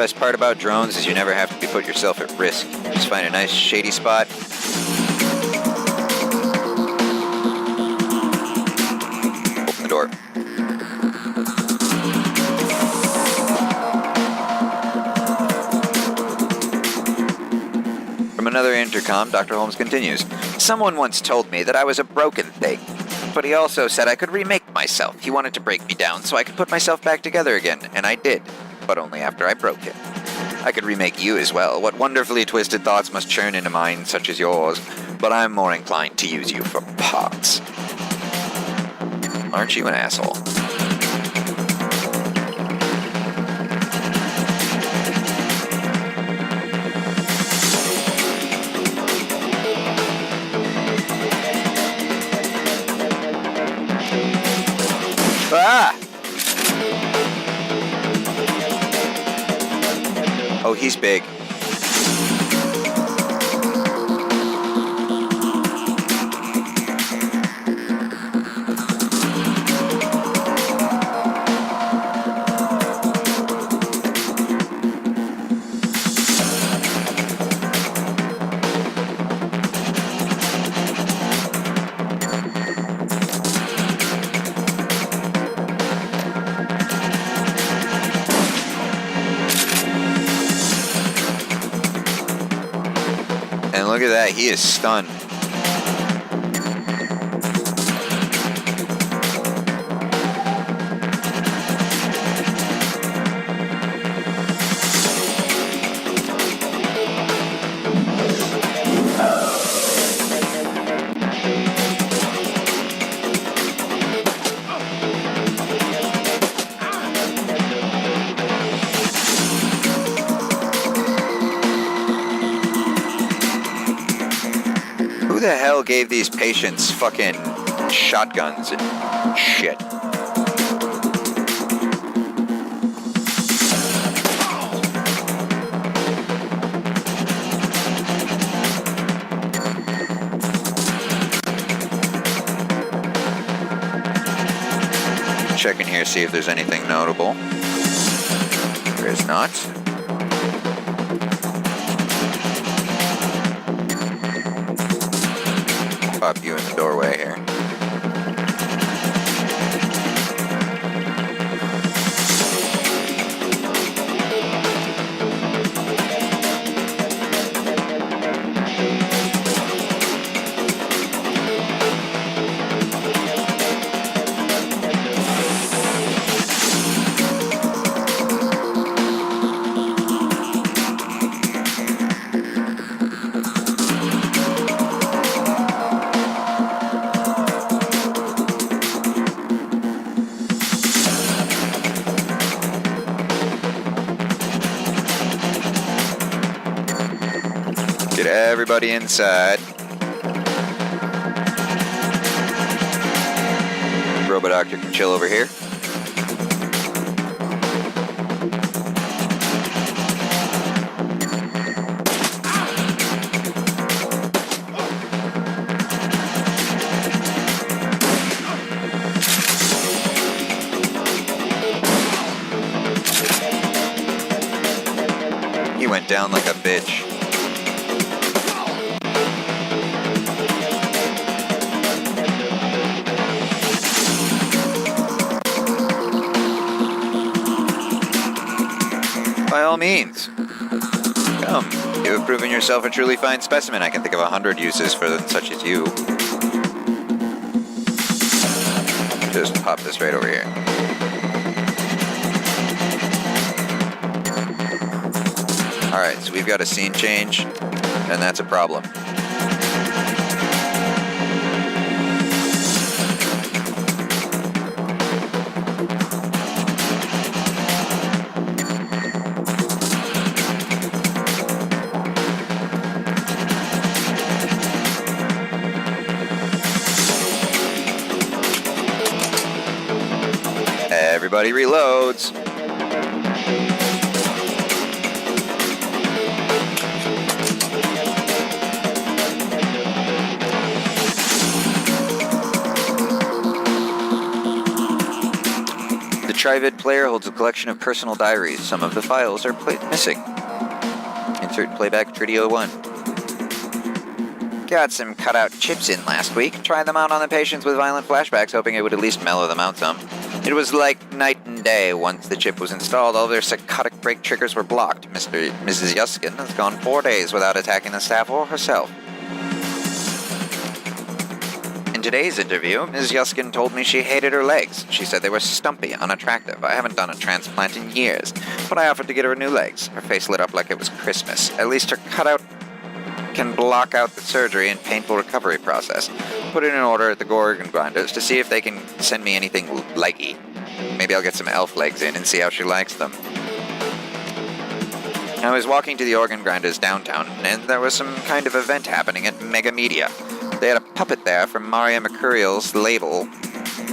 Best part about drones is you never have to put yourself at risk. Just find a nice shady spot. Open the door. From another intercom, Dr. Holmes continues. Someone once told me that I was a broken thing, but he also said I could remake myself. He wanted to break me down so I could put myself back together again, and I did, but only after I broke him. I could remake you as well. What wonderfully twisted thoughts must churn into minds such as yours, but I'm more inclined to use you for parts. Aren't you an asshole? Ah! Oh, he's big. And look at that, he is stunned. Who the hell gave these patients fucking shotguns and shit? Check in here, see if there's anything notable. There is not. Pop you in the doorway here. Get everybody inside. Robot Doctor can chill over here. He went down like a bitch. By all means. Come, you have proven yourself a truly fine specimen. I can think of 100 uses for such as you. Just pop this right over here. Alright, so we've got a scene change, and that's a problem. Everybody reloads. The Trivid player holds a collection of personal diaries. Some of the files are missing. Insert playback Trio 1. Got some cutout chips in last week. Tried them out on the patients with violent flashbacks, hoping it would at least mellow them out some. It was like night and day. Once the chip was installed, all their psychotic brake triggers were blocked. Mrs. Yuskin has gone 4 days without attacking the staff or herself. In today's interview, Ms. Yuskin told me she hated her legs. She said they were stumpy, unattractive. I haven't done a transplant in years, but I offered to get her new legs. Her face lit up like it was Christmas. At least her cutout can block out the surgery and painful recovery process. Put in an order at the organ grinders to see if they can send me anything leggy. Maybe I'll get some elf legs in and see how she likes them. I was walking to the organ grinders downtown, and there was some kind of event happening at Mega Media. They had a puppet there from Maria Mercurial's label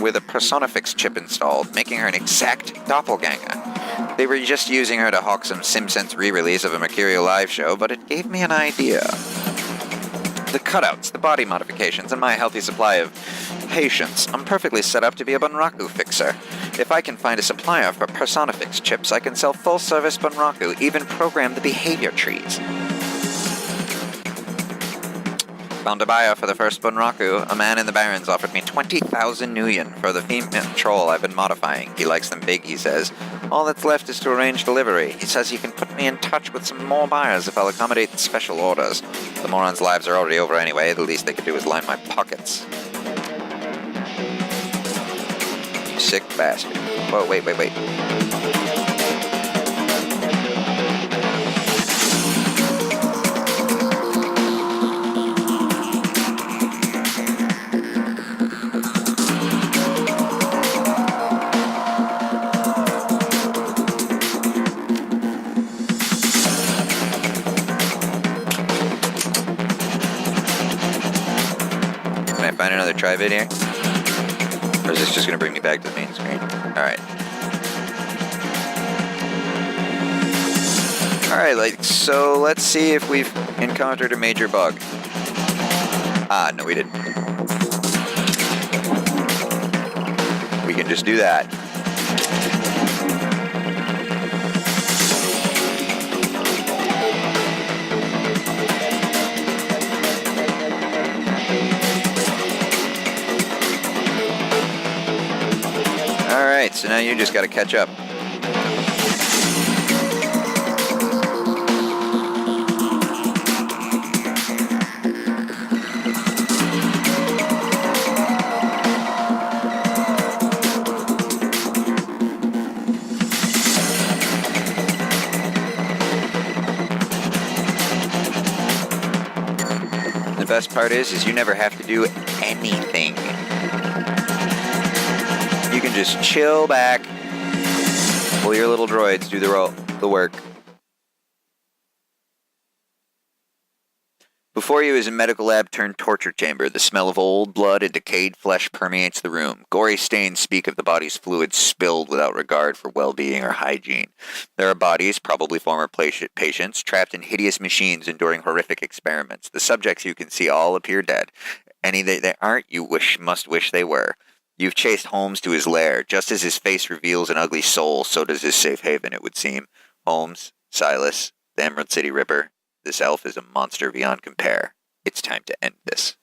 with a Personifix chip installed, making her an exact doppelganger. They were just using her to hawk some SimSense re-release of a Mercurial live show, but it gave me an idea. The cutouts, the body modifications, and my healthy supply of patience. I'm perfectly set up to be a Bunraku fixer. If I can find a supplier for Personifix chips, I can sell full-service Bunraku, even program the behavior trees. Found a buyer for the first Bunraku. A man in the Barrens offered me 20,000 nuyen for the female troll I've been modifying. He likes them big, he says. All that's left is to arrange delivery. He says he can put me in touch with some more buyers if I'll accommodate special orders. The morons' lives are already over anyway. The least they could do is line my pockets. You sick bastard. Whoa, wait. Find another Trivid here? Or is this just going to bring me back to the main screen? Alright. Alright, so let's see if we've encountered a major bug. Ah, no we didn't. We can just do that. Alright, so now you just gotta catch up. The best part is you never have to do anything. You can just chill back while your little droids do the work. Before you is a medical lab turned torture chamber. The smell of old blood and decayed flesh permeates the room. Gory stains speak of the body's fluids spilled without regard for well-being or hygiene. There are bodies, probably former patients, trapped in hideous machines enduring horrific experiments. The subjects you can see all appear dead. Any that aren't, you must wish they were. You've chased Holmes to his lair. Just as his face reveals an ugly soul, so does his safe haven, it would seem. Holmes, Silas, the Emerald City Ripper. This elf is a monster beyond compare. It's time to end this.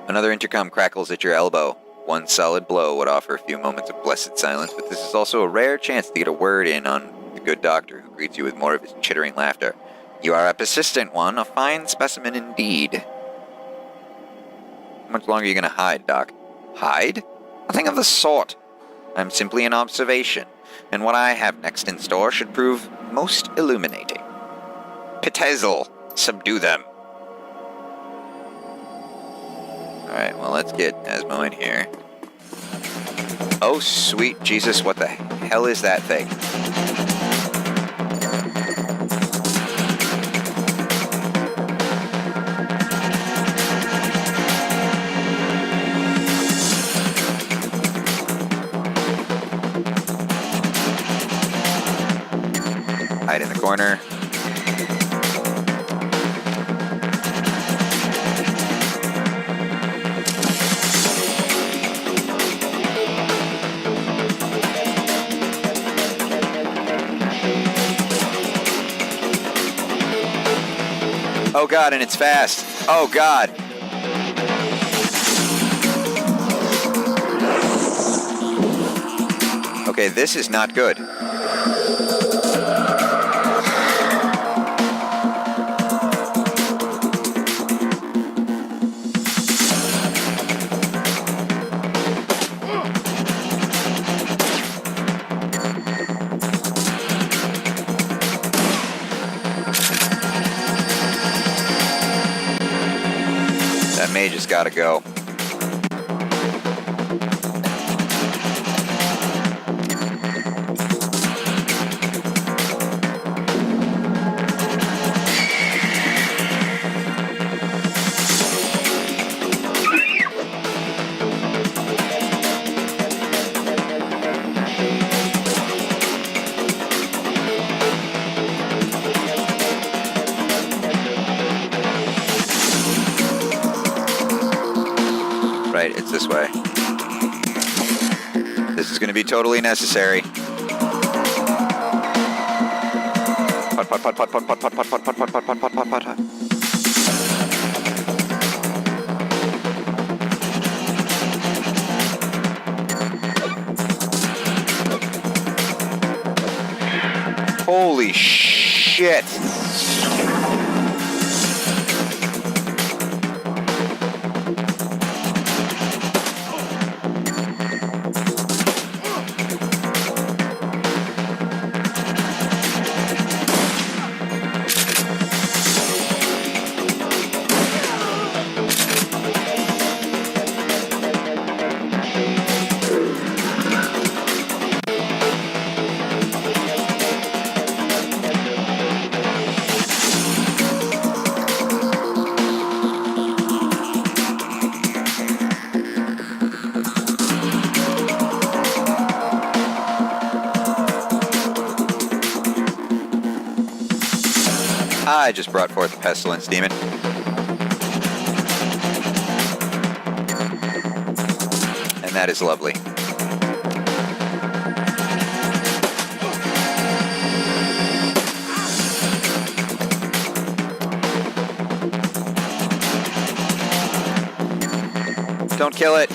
Another intercom crackles at your elbow. One solid blow would offer a few moments of blessed silence, but this is also a rare chance to get a word in on the good doctor, who greets you with more of his chittering laughter. You are a persistent one, a fine specimen indeed. How much longer are you going to hide, Doc? Hide? Nothing of the sort. I'm simply an observation, and what I have next in store should prove most illuminating. Pitezel, subdue them. Alright, well, let's get Asmo in here. Oh, sweet Jesus, what the hell is that thing? Hide in the corner. Oh god, and it's fast. Oh god. Okay, this is not good. That mage has got to go. Right, it's this way. This is going to be totally necessary. Pot, pot, pot, pot, pot, pot, pot, pot, pot, pot, pot, pot, pot, pot, pot, pot. Holy shit! I just brought forth the pestilence demon. And that is lovely. Don't kill it.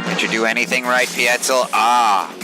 Did you do anything right, Pietzel? Ah.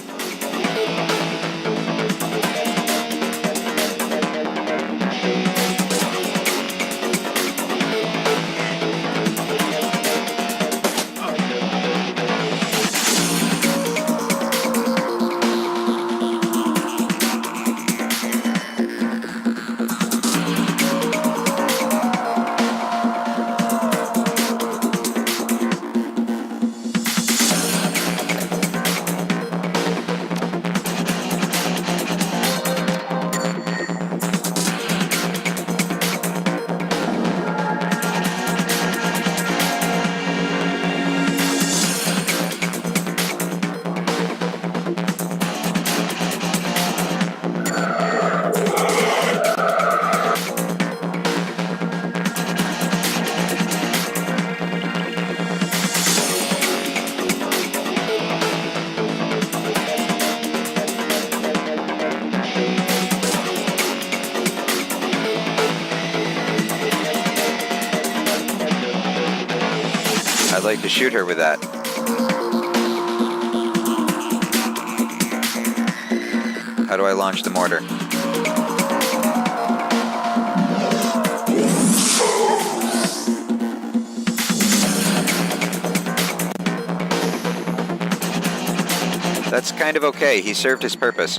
I'd like to shoot her with that. How do I launch the mortar? That's kind of okay. He served his purpose.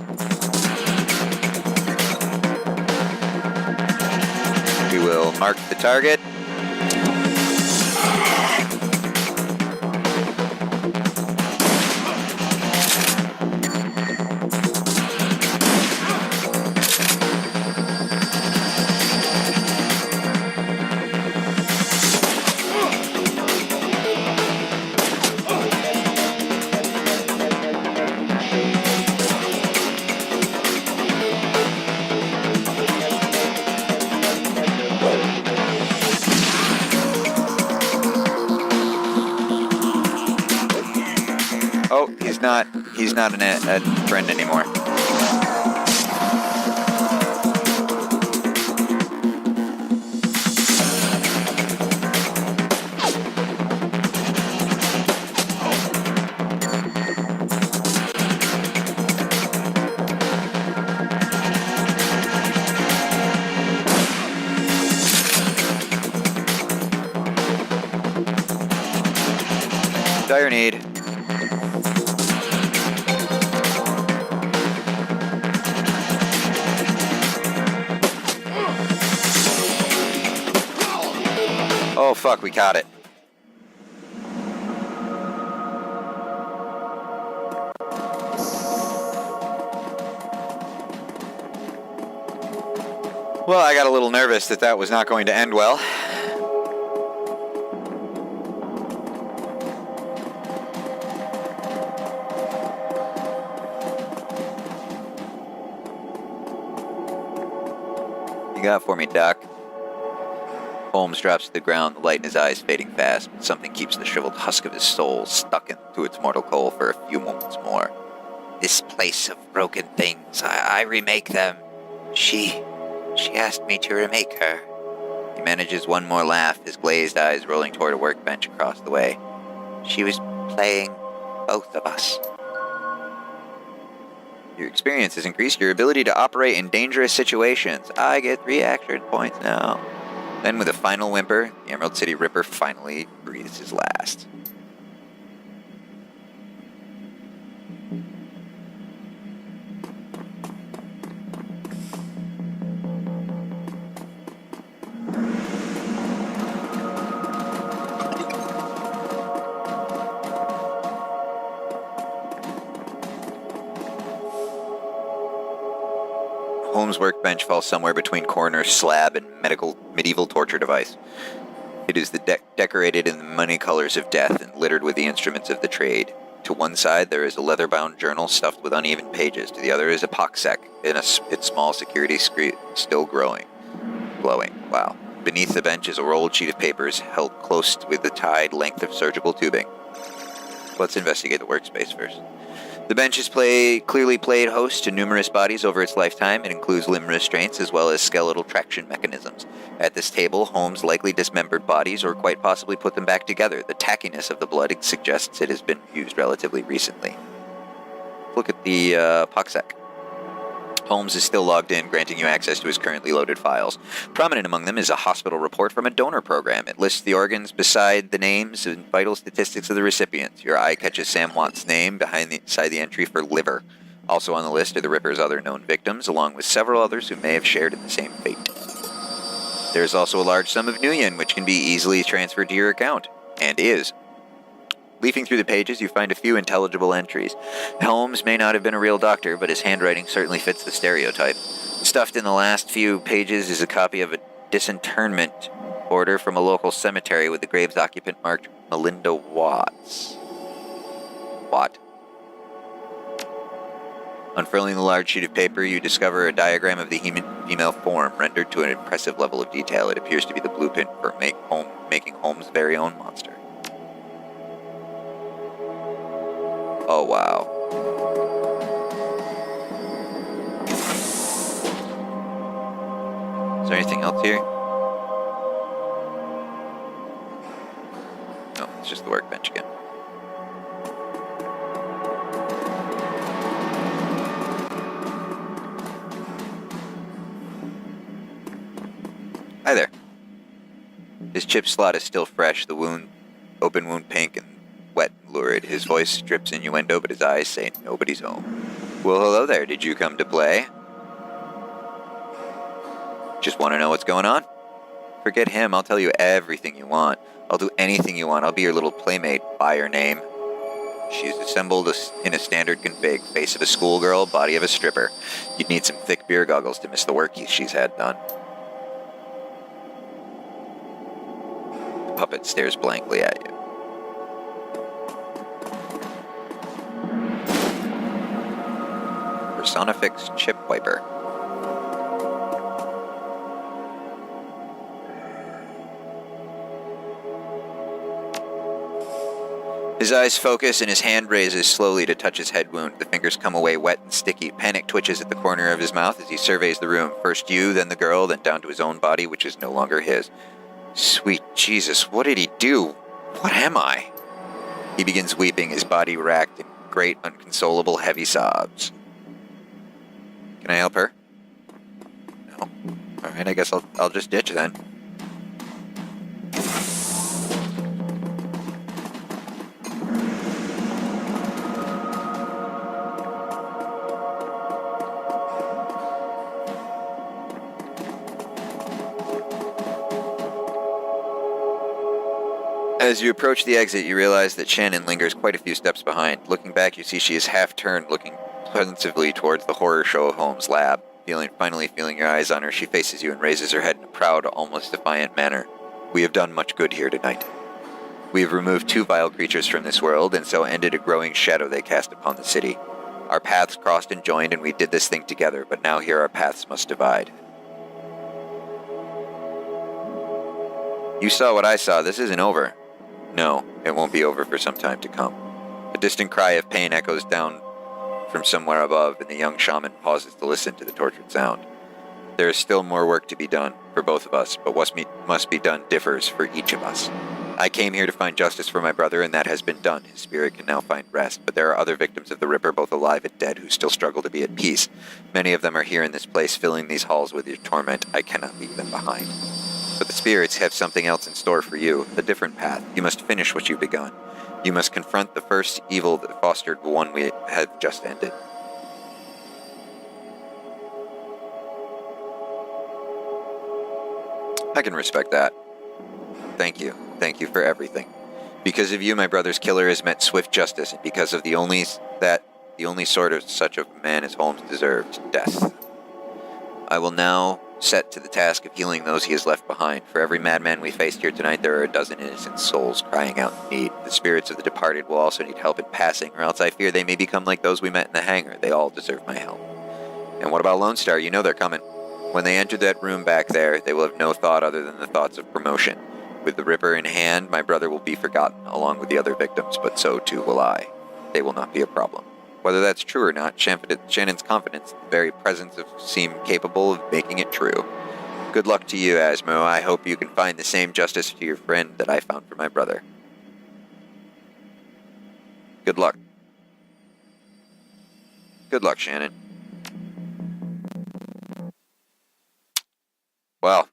We will mark the target. Oh, he's not a friend anymore. Dire need. Oh fuck, we caught it. Well, I got a little nervous that was not going to end well. You got for me, Doc? Holmes drops to the ground, the light in his eyes fading fast, but something keeps the shriveled husk of his soul stuck into its mortal coal for a few moments more. This place of broken things, I remake them. She asked me to remake her. He manages one more laugh, his glazed eyes rolling toward a workbench across the way. She was playing both of us. Your experience has increased your ability to operate in dangerous situations. I get 3 action points now. Then with a final whimper, the Emerald City Ripper finally breathes his last. Holmes' workbench falls somewhere between coroner's slab and medieval torture device. It is decorated in the many colors of death and littered with the instruments of the trade. To one side there is a leather-bound journal stuffed with uneven pages. To the other is a poxsec in its small security screen still glowing. Wow. Beneath the bench is a rolled sheet of papers held close with the tied length of surgical tubing. Let's investigate the workspace first. The bench has clearly played host to numerous bodies over its lifetime. It includes limb restraints as well as skeletal traction mechanisms. At this table, Holmes likely dismembered bodies or quite possibly put them back together. The tackiness of the blood suggests it has been used relatively recently. Look at the poxsec. Holmes is still logged in, granting you access to his currently loaded files. Prominent among them is a hospital report from a donor program. It lists the organs beside the names and vital statistics of the recipients. Your eye catches Sam Watt's name beside the entry for liver. Also on the list are the Ripper's other known victims, along with several others who may have shared in the same fate. There is also a large sum of Nuyen, which can be easily transferred to your account, and is. Leafing through the pages, you find a few intelligible entries. Holmes may not have been a real doctor, but his handwriting certainly fits the stereotype. Stuffed in the last few pages is a copy of a disinterment order from a local cemetery with the grave's occupant marked Melinda Watts. Watt. Unfurling the large sheet of paper, you discover a diagram of the female form, rendered to an impressive level of detail. It appears to be the blueprint for making Holmes' very own monster. Oh, wow. Is there anything else here? No, it's just the workbench again. Hi there. His chip slot is still fresh, the open wound pink and wet and lurid. His voice drips innuendo, but his eyes say nobody's home. Well, hello there. Did you come to play? Just want to know what's going on? Forget him. I'll tell you everything you want. I'll do anything you want. I'll be your little playmate. By her name. She's assembled in a standard config. Face of a schoolgirl, body of a stripper. You'd need some thick beer goggles to miss the work she's had done. The puppet stares blankly at you. Personifix Chip Wiper. His eyes focus and his hand raises slowly to touch his head wound. The fingers come away wet and sticky. Panic twitches at the corner of his mouth as he surveys the room. First you, then the girl, then down to his own body, which is no longer his. Sweet Jesus, what did he do? What am I? He begins weeping, his body racked in great, unconsolable, heavy sobs. Can I help her? No. Alright, I guess I'll just ditch then. As you approach the exit, you realize that Shannon lingers quite a few steps behind. Looking back, you see she is half-turned, looking pensively towards the horror show Holmes' lab. Finally feeling your eyes on her, she faces you and raises her head in a proud, almost defiant manner. We have done much good here tonight. We have removed 2 vile creatures from this world, and so ended a growing shadow they cast upon the city. Our paths crossed and joined, and we did this thing together, but now here our paths must divide. You saw what I saw. This isn't over. No, it won't be over for some time to come. A distant cry of pain echoes down from somewhere above, and the young shaman pauses to listen to the tortured sound. There is still more work to be done for both of us, but what must be done differs for each of us. I came here to find justice for my brother, and that has been done. His spirit can now find rest, but there are other victims of the Ripper, both alive and dead, who still struggle to be at peace. Many of them are here in this place, filling these halls with your torment. I cannot leave them behind. But the spirits have something else in store for you, a different path. You must finish what you've begun. You must confront the first evil that fostered the one we have just ended. I can respect that. Thank you. Thank you for everything. Because of you, my brother's killer has met swift justice, and because of the only sort of such a man as Holmes deserved, death. I will now set to the task of healing those he has left behind. For every madman we faced here tonight, there are a dozen innocent souls crying out in need. The spirits of the departed will also need help in passing, or else I fear they may become like those we met in the hangar. They all deserve my help. And what about Lone Star? You know they're coming. When they enter that room back there, they will have no thought other than the thoughts of promotion. With the Ripper in hand, my brother will be forgotten, along with the other victims, but so too will I. They will not be a problem. Whether that's true or not, Shannon's confidence, the very presence of seem capable of making it true. Good luck to you, Asmo. I hope you can find the same justice to your friend that I found for my brother. Good luck. Good luck, Shannon. Well,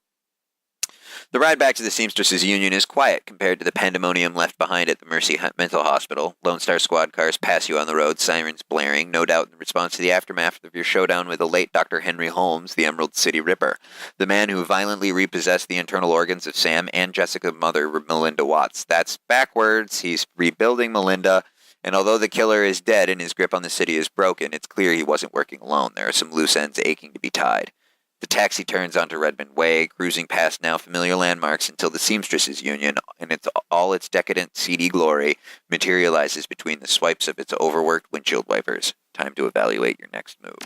the ride back to the Seamstresses Union is quiet compared to the pandemonium left behind at the Mercy Mental Hospital. Lone Star squad cars pass you on the road, sirens blaring, no doubt in response to the aftermath of your showdown with the late Dr. Henry Holmes, the Emerald City Ripper, the man who violently repossessed the internal organs of Sam and Jessica's mother, Melinda Watts. That's backwards. He's rebuilding Melinda, and although the killer is dead and his grip on the city is broken, it's clear he wasn't working alone. There are some loose ends aching to be tied. The taxi turns onto Redmond Way, cruising past now familiar landmarks until the Seamstresses Union, and all its decadent, seedy glory, materializes between the swipes of its overworked windshield wipers. Time to evaluate your next move.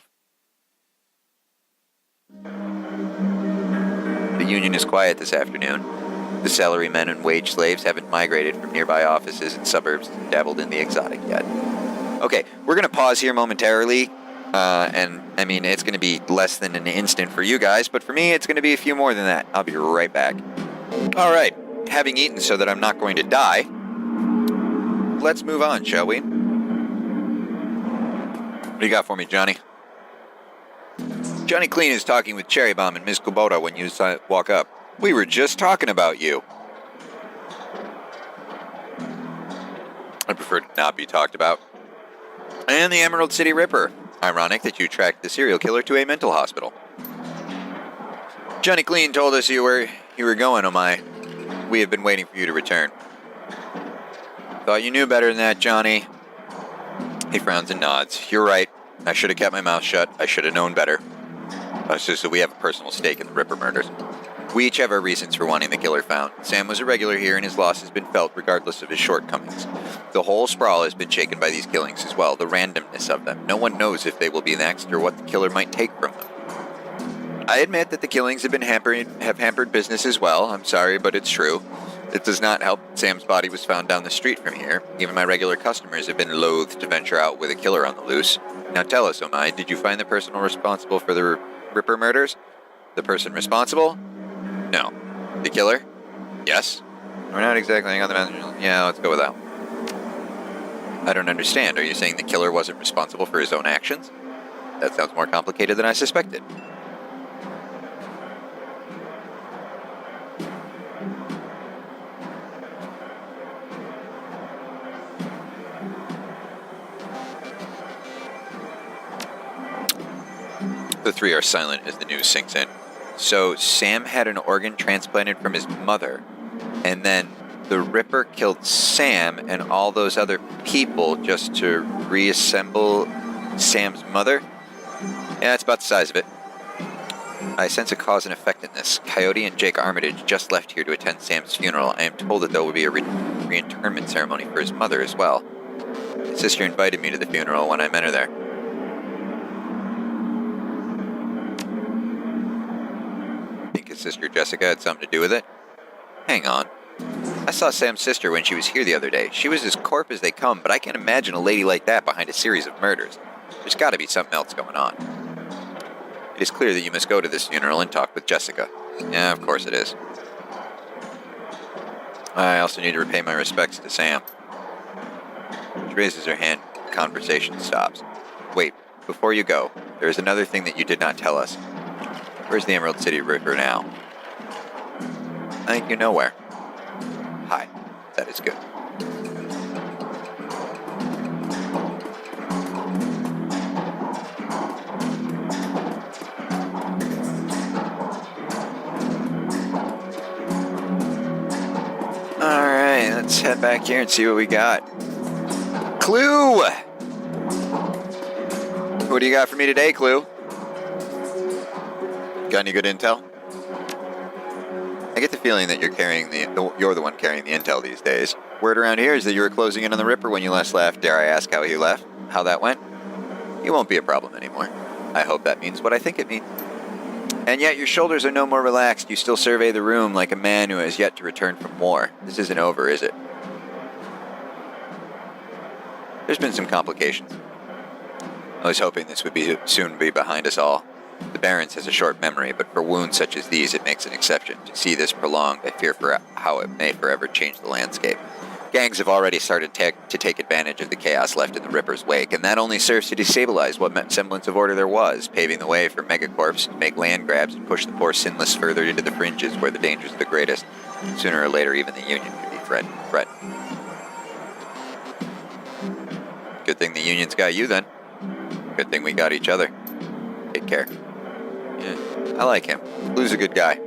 The Union is quiet this afternoon. The salarymen and wage slaves haven't migrated from nearby offices and suburbs and dabbled in the exotic yet. Okay, we're going to pause here momentarily. And, I mean, it's going to be less than an instant for you guys, but for me, it's going to be a few more than that. I'll be right back. All right, having eaten so that I'm not going to die, let's move on, shall we? What do you got for me, Johnny? Johnny Clean is talking with Cherry Bomb and Ms. Kubota when you walk up. We were just talking about you. I prefer to not be talked about. And the Emerald City Ripper. Ironic that you tracked the serial killer to a mental hospital. Johnny Clean told us you were going, oh my. We have been waiting for you to return. Thought you knew better than that, Johnny. He frowns and nods. You're right. I should have kept my mouth shut. I should have known better. It's just that we have a personal stake in the Ripper murders. We each have our reasons for wanting the killer found. Sam was a regular here, and his loss has been felt regardless of his shortcomings. The whole sprawl has been shaken by these killings as well, the randomness of them. No one knows if they will be next or what the killer might take from them. I admit that the killings have hampered business as well. I'm sorry, but it's true. It does not help that Sam's body was found down the street from here. Even my regular customers have been loath to venture out with a killer on the loose. Now tell us, Omai, did you find the person responsible for the Ripper murders? The person responsible? No. The killer? Yes. We're not exactly on the mountain. Yeah, let's go with that. I don't understand. Are you saying the killer wasn't responsible for his own actions? That sounds more complicated than I suspected. The three are silent as the news sinks in. So Sam had an organ transplanted from his mother, and then the Ripper killed Sam and all those other people just to reassemble Sam's mother? Yeah, that's about the size of it. I sense a cause and effect in this. Coyote and Jake Armitage just left here to attend Sam's funeral. I am told that there will be a reinterment ceremony for his mother as well. His sister invited me to the funeral when I met her there. Think his sister Jessica had something to do with it? Hang on. I saw Sam's sister when she was here the other day. She was as corp as they come, but I can't imagine a lady like that behind a series of murders. There's got to be something else going on. It is clear that you must go to this funeral and talk with Jessica. Yeah, of course it is. I also need to repay my respects to Sam. She raises her hand. Conversation stops. Wait, before you go, there is another thing that you did not tell us. Where's the Emerald City Ripper now? I think you know where. Hi. That is good. Alright, let's head back here and see what we got. Clue! What do you got for me today, Clue? Got any good intel? I get the feeling that you're the one carrying the intel these days. Word around here is that you were closing in on the Ripper when you last left. Dare I ask how he left? How that went? You won't be a problem anymore. I hope that means what I think it means. And yet your shoulders are no more relaxed. You still survey the room like a man who has yet to return from war. This isn't over, is it? There's been some complications. I was hoping this would soon be behind us all. The Barrens has a short memory, but for wounds such as these, it makes an exception. To see this prolonged, I fear for how it may forever change the landscape. Gangs have already started to take advantage of the chaos left in the Ripper's wake, and that only serves to destabilize what semblance of order there was, paving the way for megacorps to make land grabs and push the poor sinless further into the fringes where the dangers are the greatest. Sooner or later, even the Union could be threatened. Good thing the Union's got you, then. Good thing we got each other. Take care. Yeah, I like him. Blue's a good guy.